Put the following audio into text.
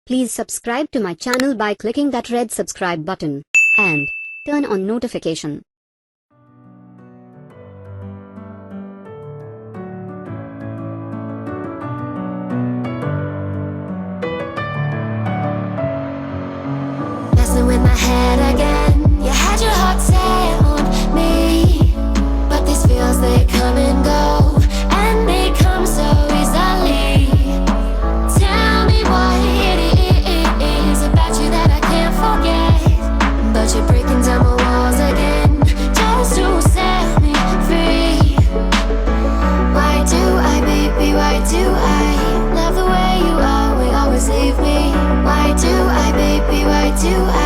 Please subscribe to my channel by clicking that red subscribe button and turn on notification. Messing with my head again. You had your heart set on me, but these feels, they come and go, and they come so easily. Tell me what it is about you that I can't forget, but you're breaking down my walls again just to set me free. Why do I, baby, why do I love the way you are, we always leave me? Why do I, baby, why do I